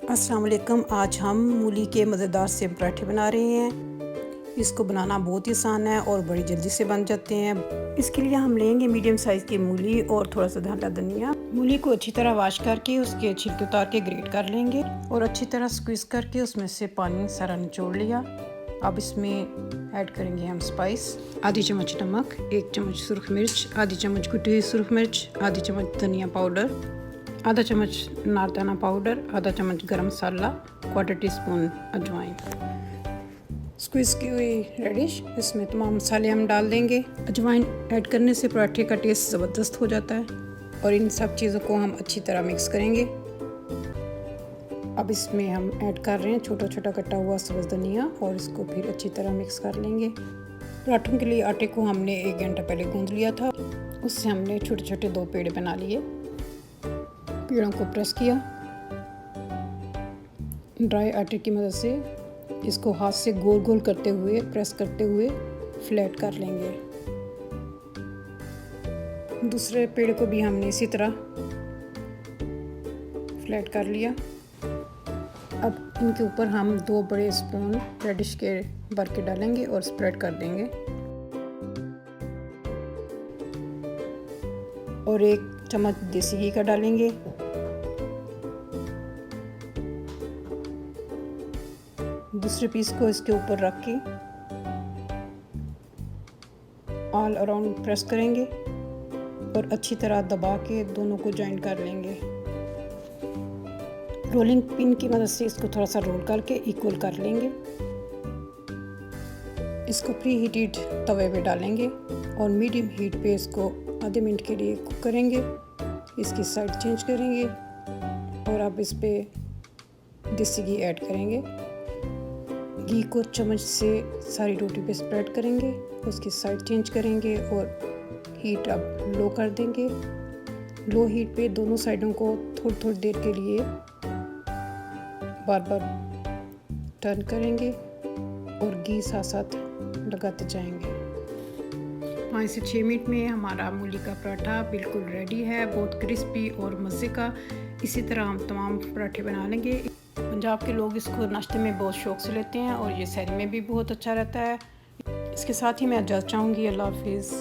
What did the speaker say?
अस्सलाम वालेकुम। आज हम मूली के मज़ेदार से पराठे बना रहे हैं। इसको बनाना बहुत ही आसान है और बड़ी जल्दी से बन जाते हैं। इसके लिए हम लेंगे मीडियम साइज़ की मूली और थोड़ा सा हरा धनिया। मूली को अच्छी तरह वॉश करके उसके छिलके उतार के ग्रेट कर लेंगे और अच्छी तरह स्क्वीज़ करके उसमें से पानी सारा निचोड़ लिया। अब इसमें ऐड करेंगे हम स्पाइस, आधी चम्मच नमक, 1 चम्मच सुरख मिर्च, आधी चम्मच कुटी हुई सुरख मिर्च, आधी चम्मच धनिया पाउडर, आधा चम्मच नारदाना पाउडर, आधा चम्मच गरम मसाला, 1/4 टीस्पून अजवाइन। स्क्वीज़ की हुई रेडिश, इसमें तमाम मसाले हम डाल देंगे। अजवाइन ऐड करने से पराठे का टेस्ट ज़बरदस्त हो जाता है और इन सब चीज़ों को हम अच्छी तरह मिक्स करेंगे। अब इसमें हम ऐड कर रहे हैं छोटा छोटा कटा हुआ सब्ज़ धनिया और इसको फिर अच्छी तरह मिक्स कर लेंगे। पराठों के लिए आटे को हमने 1 घंटा पहले गूंद लिया था, उससे हमने छोटे छोटे 2 पेड़े बना लिए। पेड़ों को प्रेस किया, ड्राई आटे की मदद से इसको हाथ से गोल गोल करते हुए प्रेस करते हुए फ्लैट कर लेंगे। दूसरे पेड़ को भी हमने इसी तरह फ्लैट कर लिया। अब इनके ऊपर हम 2 बड़े स्पून रेडिश के भर के डालेंगे और स्प्रेड कर देंगे और 1 चम्मच देसी घी का डालेंगे। दूसरे पीस को इसके ऊपर रख के ऑल अराउंड प्रेस करेंगे और अच्छी तरह दबा के दोनों को जॉइन कर लेंगे। रोलिंग पिन की मदद से इसको थोड़ा सा रोल करके इक्वल कर लेंगे। इसको प्री हीटेड तवे पे डालेंगे और मीडियम हीट पे इसको आधे मिनट के लिए कुक करेंगे। इसकी साइड चेंज करेंगे और अब इस पे देसी घी ऐड करेंगे। घी को चम्मच से सारी रोटी पे स्प्रेड करेंगे, उसकी साइड चेंज करेंगे और हीट अब लो कर देंगे। लो हीट पे दोनों साइडों को थोड़ी थोड़ी देर के लिए बार बार टर्न करेंगे और घी साथ साथ लगाते जाएंगे। 5 से 6 मिनट में हमारा मूली का पराठा बिल्कुल रेडी है, बहुत क्रिस्पी और मज़े का। इसी तरह हम तमाम पराठे बना लेंगे। पंजाब के लोग इसको नाश्ते में बहुत शौक़ से लेते हैं और ये सहरी में भी बहुत अच्छा रहता है। इसके साथ ही मैं इजाज़त चाहूँगी। अल्लाह हाफिज़।